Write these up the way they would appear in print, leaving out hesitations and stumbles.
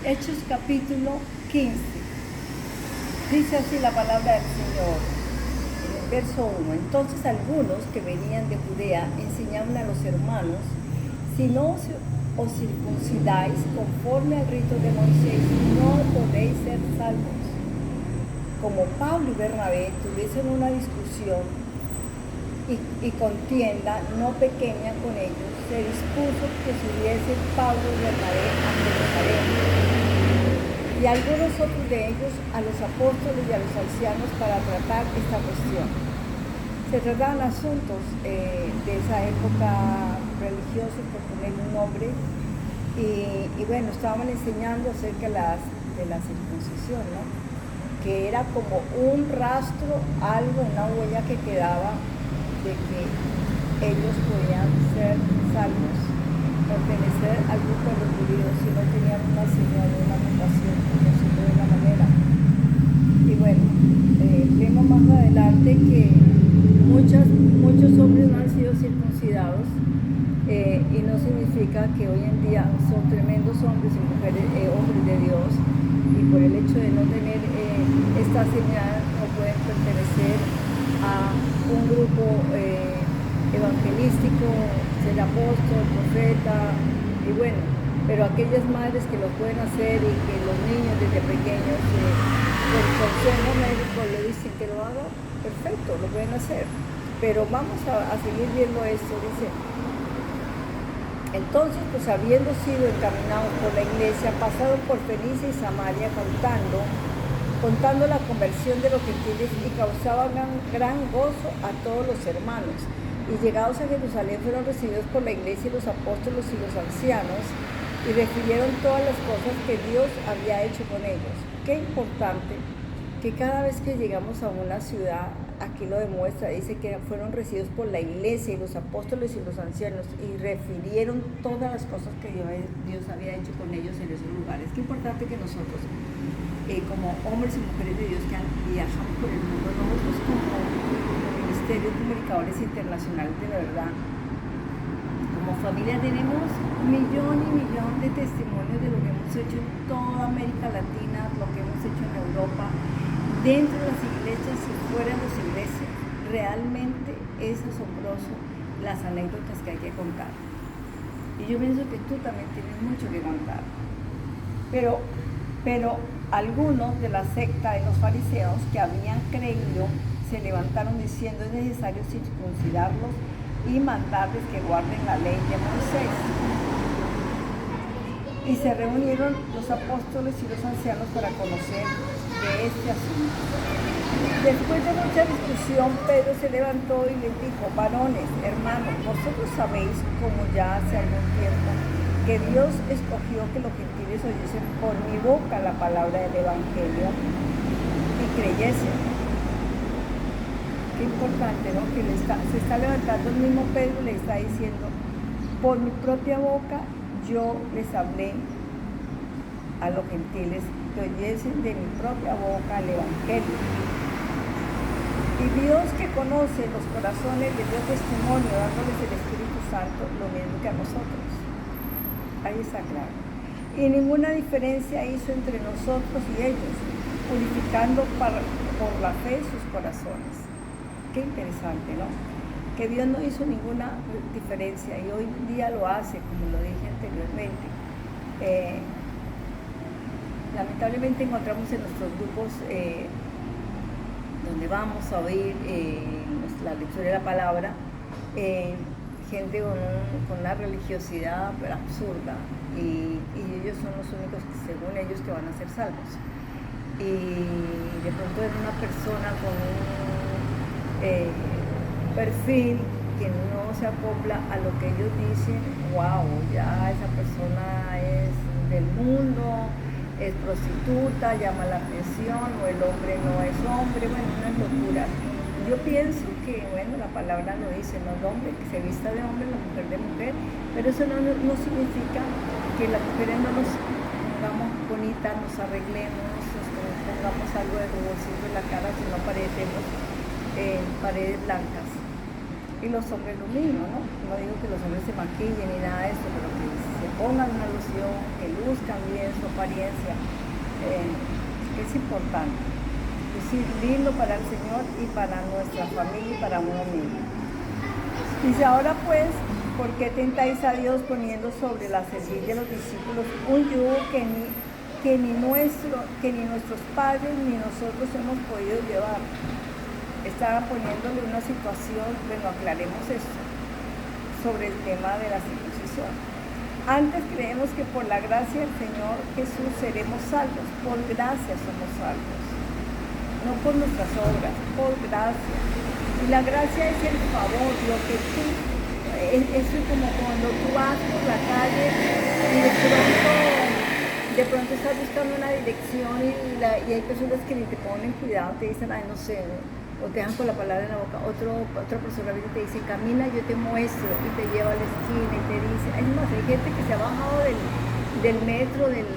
Hechos capítulo 15. Dice así la palabra del Señor, en el verso 1. Entonces algunos que venían de Judea enseñaban a los hermanos, si no os circuncidáis conforme al rito de Moisés, no podéis ser salvos. Como Pablo y Bernabé tuviesen una discusión y contienda no pequeña con ellos, se dispuso que subiese Pablo y Bernabé a Jerusalén, y algunos otros de ellos a los apóstoles y a los ancianos para tratar esta cuestión. Se trataban asuntos de esa época religiosa, por poner un nombre, y bueno, estaban enseñando acerca de la circuncisión, ¿no? Que era como un rastro, algo, una huella que quedaba de que ellos podían ser salvos, pertenecer al grupo de los judíos si no tenían una señal, una mutación, por decirlo de una manera. Y bueno, vemos más adelante que muchos hombres no han sido circuncidados, y no significa que hoy en día son tremendos hombres y mujeres, hombres de Dios, y por el hecho de no tener esta señal no pueden pertenecer a un grupo evangelístico, ser apóstol, profeta, y bueno, pero aquellas madres que lo pueden hacer y que los niños desde pequeños por consejo médico le dicen que lo haga, perfecto, lo pueden hacer. Pero vamos a seguir viendo esto. Dice, entonces, pues habiendo sido encaminados por la iglesia, pasaron por Fenicia y Samaria contando la conversión de los gentiles, y causaban gran gozo a todos los hermanos. Y llegados a Jerusalén fueron recibidos por la iglesia y los apóstoles y los ancianos, y refirieron todas las cosas que Dios había hecho con ellos. Qué importante que cada vez que llegamos a una ciudad, aquí lo demuestra, dice que fueron recibidos por la iglesia y los apóstoles y los ancianos, y refirieron todas las cosas que Dios había hecho con ellos en esos lugares. Qué importante que nosotros, como hombres y mujeres de Dios que viajamos por el mundo, nosotros como Ministerio de Comunicadores Internacionales de la Verdad, como familia tenemos millón y millón de testimonios de lo que hemos hecho en toda América Latina, lo que hemos hecho en Europa, dentro de las iglesias y fuera de las iglesias. Realmente es asombroso las anécdotas que hay que contar. Y yo pienso que tú también tienes mucho que contar. Pero algunos de la secta de los fariseos que habían creído se levantaron diciendo: es necesario circuncidarlos y mandarles que guarden la ley de Moisés. Y se reunieron los apóstoles y los ancianos para conocer de este asunto. Después de mucha discusión, Pedro se levantó y les dijo: varones, hermanos, vosotros sabéis, como ya hace algún tiempo, que Dios escogió que los gentiles oyesen por mi boca la palabra del evangelio y creyesen. Qué importante, ¿no? Que se está levantando el mismo Pedro, le está diciendo: por mi propia boca yo les hablé a los gentiles que oyesen de mi propia boca el evangelio. Y Dios, que conoce los corazones, les dio testimonio dándoles el Espíritu Santo, lo mismo que a nosotros. Ahí está claro. Y ninguna diferencia hizo entre nosotros y ellos, purificando por la fe sus corazones. Qué interesante, ¿no? Que Dios no hizo ninguna diferencia, y hoy en día lo hace, como lo dije anteriormente. Lamentablemente encontramos en nuestros grupos donde vamos a oír la lectura de la palabra, gente con una religiosidad pero absurda, y ellos son los únicos que, según ellos, que van a ser salvos. Y de pronto es una persona con un perfil que no se acopla a lo que ellos dicen. Wow, ya esa persona es del mundo, es prostituta, llama la atención, o el hombre no es hombre. Bueno, una locura. Yo pienso que, bueno, la palabra lo dice, no el hombre que se vista de hombre, la mujer de mujer, pero eso no significa que las mujeres no nos pongamos bonitas, nos arreglemos, nos pongamos algo de ruborcito en la cara, si no parecemos paredes blancas. Y los hombres lo mismo, ¿no? No digo que los hombres se maquillen ni nada de eso, pero que se pongan una loción, que luzcan bien su apariencia. Es importante. Es decir, lindo para el Señor y para nuestra familia y para uno mismo. Dice, ahora pues, ¿por qué tentáis a Dios poniendo sobre la cerviz de los discípulos un yugo que ni nuestros padres ni nosotros hemos podido llevar? Estaba poniéndole una situación, bueno, aclaremos esto, sobre el tema de la circuncisión. Antes creemos que por la gracia del Señor Jesús seremos salvos, por gracia somos salvos, no por nuestras obras, por gracia. Y la gracia es el favor, lo que tú, eso es como cuando tú vas por la calle y de pronto estás buscando una dirección y hay personas que ni te ponen cuidado, te dicen, ay, no sé, o te dejan con la palabra en la boca. Otra persona te dice, camina, yo te muestro, y te lleva a la esquina y te dice, es más, hay gente que se ha bajado del metro, del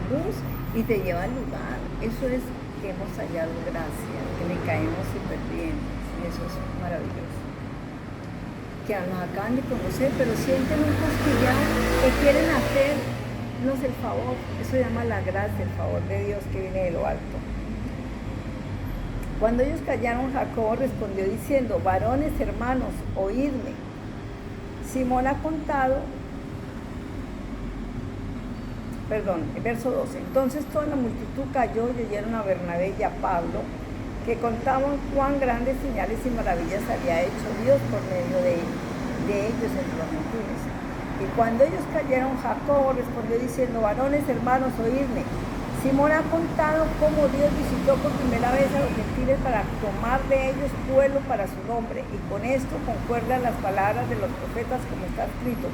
bus, y te lleva al lugar. Eso es que hemos hallado gracia, que le caemos súper bien, y eso es maravilloso. Que nos acaban de conocer, pero sienten un cosquilleo que quieren hacernos el favor. Eso se llama la gracia, el favor de Dios que viene de lo alto. Cuando ellos callaron, Jacobo respondió diciendo, varones, hermanos, oídme. Simón ha contado, verso 12. Entonces toda la multitud cayó y oyeron a Bernabé y a Pablo, que contaban cuán grandes señales y maravillas había hecho Dios por medio de ellos entre los gentiles. Y cuando ellos cayeron, Jacobo respondió diciendo, varones, hermanos, oídme. Simón ha contado cómo Dios visitó por primera vez a los gentiles para tomar de ellos pueblo para su nombre, y con esto concuerdan las palabras de los profetas como está escrito.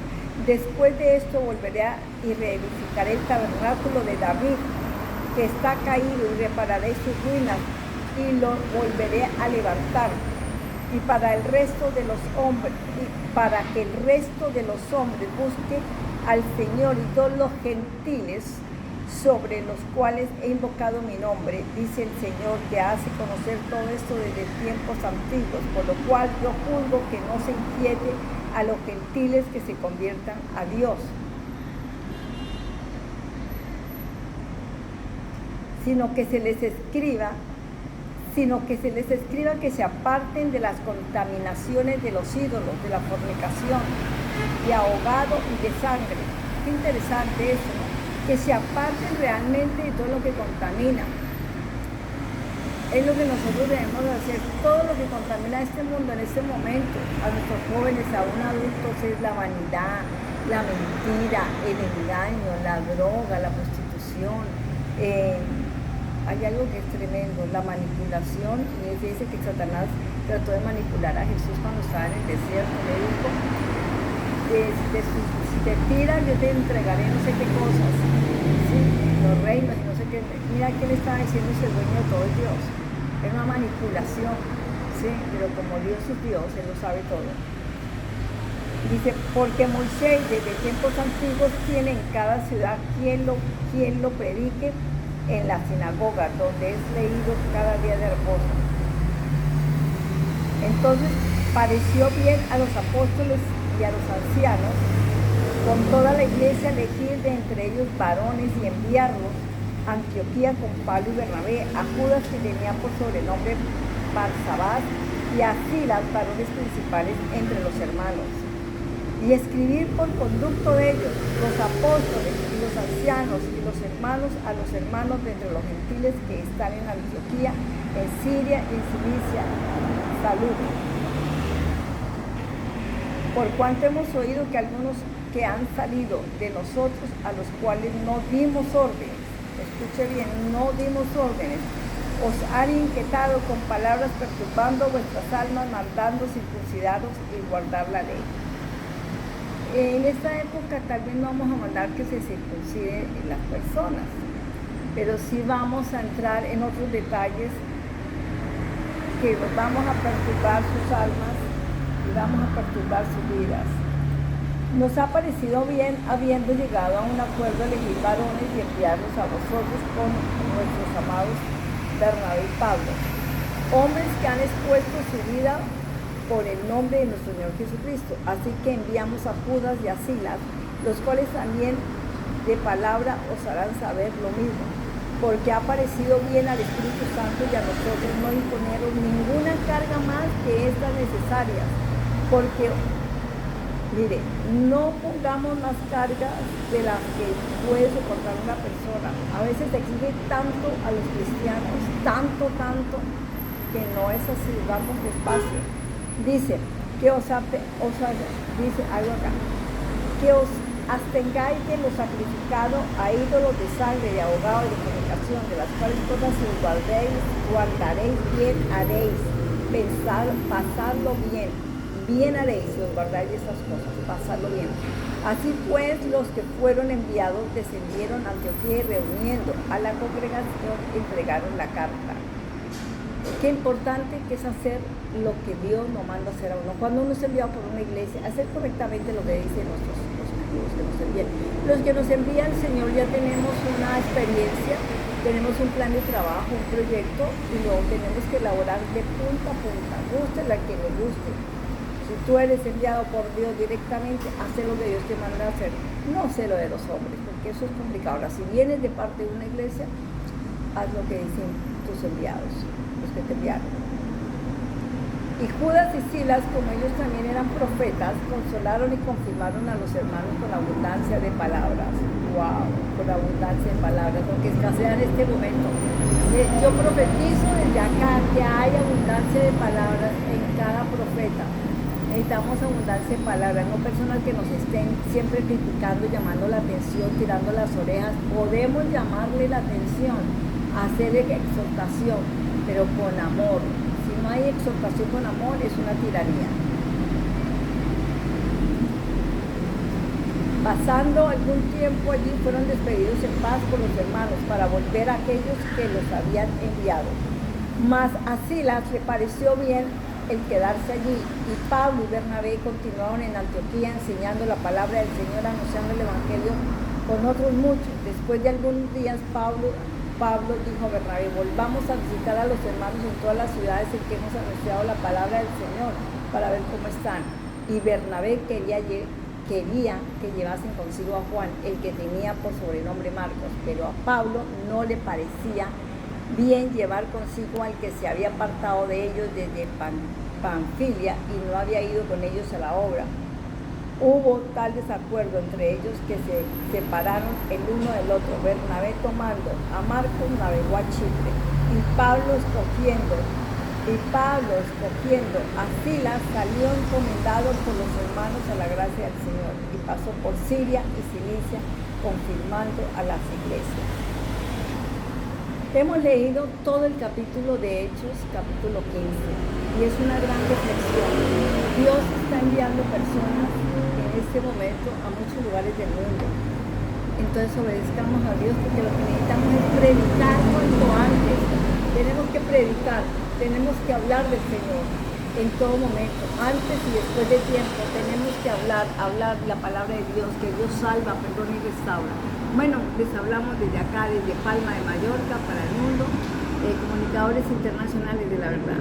Después de esto volveré y reedificaré el tabernáculo de David, que está caído, y repararé sus ruinas, y lo volveré a levantar. Y para el resto de los hombres, y para que el resto de los hombres busque al Señor, y todos los gentiles sobre los cuales he invocado mi nombre, dice el Señor, que hace conocer todo esto desde tiempos antiguos, por lo cual yo juzgo que no se inquiete a los gentiles que se conviertan a Dios, sino que se les escriba que se aparten de las contaminaciones de los ídolos, de la fornicación, de ahogado y de sangre. Qué interesante eso, ¿no? Que se aparten realmente de todo lo que contamina. Es lo que nosotros debemos hacer. Todo lo que contamina este mundo en este momento, a nuestros jóvenes, aún adultos, es la vanidad, la mentira, el engaño, la droga, la prostitución. Hay algo que es tremendo, la manipulación. Y dice que Satanás trató de manipular a Jesús cuando estaba en el desierto. Le dijo, si te tiras, yo te entregaré no sé qué cosas, ¿sí? Los reinos y no sé qué. Mira quién estaba diciendo, es el dueño de todo, es Dios. Es una manipulación, ¿sí? Pero como Dios es Dios, Él lo sabe todo. Dice, porque Moisés desde tiempos antiguos tiene en cada ciudad quien lo predique en la sinagoga, donde es leído cada día de reposo. Entonces pareció bien a los apóstoles y a los ancianos, con toda la iglesia, elegir de entre ellos varones y enviarlos a Antioquía con Pablo y Bernabé, a Judas, que tenía por sobrenombre Barsabás, y a Silas, varones principales entre los hermanos, y escribir por conducto de ellos, los apóstoles y los ancianos y los hermanos, a los hermanos de entre los gentiles que están en Antioquía, en Siria y en Cilicia, salud. Por cuanto hemos oído que algunos que han salido de nosotros, a los cuales no dimos órdenes, escuche bien, no dimos órdenes, os han inquietado con palabras, perturbando vuestras almas, mandando circuncidaros y guardar la ley. En esta época tal vez no vamos a mandar que se circunciden las personas, pero sí vamos a entrar en otros detalles que nos vamos a perturbar sus almas y vamos a perturbar sus vidas. Nos ha parecido bien, habiendo llegado a un acuerdo, elegir varones y enviarlos a vosotros con nuestros amados Bernabé y Pablo, hombres que han expuesto su vida por el nombre de nuestro Señor Jesucristo. Así que enviamos a Judas y a Silas, los cuales también de palabra os harán saber lo mismo, porque ha parecido bien al Espíritu Santo y a nosotros no imponeros ninguna carga más que estas necesarias, porque, mire, no pongamos más cargas de las que puede soportar una persona. A veces se exige tanto a los cristianos, tanto, que no es así. Vamos despacio. Dice que dice algo acá, que os abstengáis de lo sacrificado a ídolos de sangre, de ahogado, de fornicación, de las cuales cosas si os guardaréis bien haréis, pasadlo bien haréis si os guardáis de esas cosas, pasadlo bien. Así pues, los que fueron enviados descendieron a Antioquía y reuniendo a la congregación entregaron la carta. Qué importante que es hacer lo que Dios nos manda hacer a uno. Cuando uno es enviado por una iglesia, hacer correctamente lo que dicen los que nos envían. Los que nos envía el Señor ya tenemos una experiencia, tenemos un plan de trabajo, un proyecto, y luego tenemos que elaborar de punta a punta, guste la que le guste. Si tú eres enviado por Dios directamente, haz lo que Dios te manda a hacer, no sé lo de los hombres, porque eso es complicado. Ahora, si vienes de parte de una iglesia, haz lo que dicen tus enviados, los que te enviaron. Y Judas y Silas, como ellos también eran profetas, consolaron y confirmaron a los hermanos con abundancia de palabras. ¡Wow! Con abundancia de palabras, porque escasea en este momento. Yo profetizo desde acá que hay abundancia de palabras en cada profeta. Necesitamos abundancia de palabras, no personas que nos estén siempre criticando, llamando la atención, tirando las orejas. Podemos llamarle la atención, hacerle exhortación, pero con amor. Si no hay exhortación con amor, es una tiranía. Pasando algún tiempo allí, fueron despedidos en paz por los hermanos para volver a aquellos que los habían enviado. Mas a Silas le pareció bien el quedarse allí, y Pablo y Bernabé continuaron en Antioquía enseñando la palabra del Señor, anunciando el Evangelio con otros muchos. Después de algunos días, Pablo dijo a Bernabé: volvamos a visitar a los hermanos en todas las ciudades en que hemos anunciado la palabra del Señor, para ver cómo están. Y Bernabé quería que llevasen consigo a Juan, el que tenía por sobrenombre Marcos, pero a Pablo no le parecía bien llevar consigo al que se había apartado de ellos desde Panfilia y no había ido con ellos a la obra. Hubo tal desacuerdo entre ellos que se separaron el uno del otro. Bernabé, tomando a Marcos, navegó a Chipre, y Pablo escogiendo a Silas, salió encomendado por los hermanos a la gracia del Señor, y pasó por Siria y Cilicia, confirmando a las iglesias. Hemos leído todo el capítulo de Hechos, capítulo 15, y es una gran reflexión. Dios está enviando personas en este momento a muchos lugares del mundo. Entonces obedezcamos a Dios, porque lo que necesitamos es predicar cuanto antes. Tenemos que predicar, tenemos que hablar del Señor en todo momento, antes y después de tiempo. Tenemos que hablar la palabra de Dios, que Dios salva, perdona y restaura. Bueno, les hablamos desde acá, desde Palma de Mallorca, para el mundo, comunicadores internacionales de la verdad.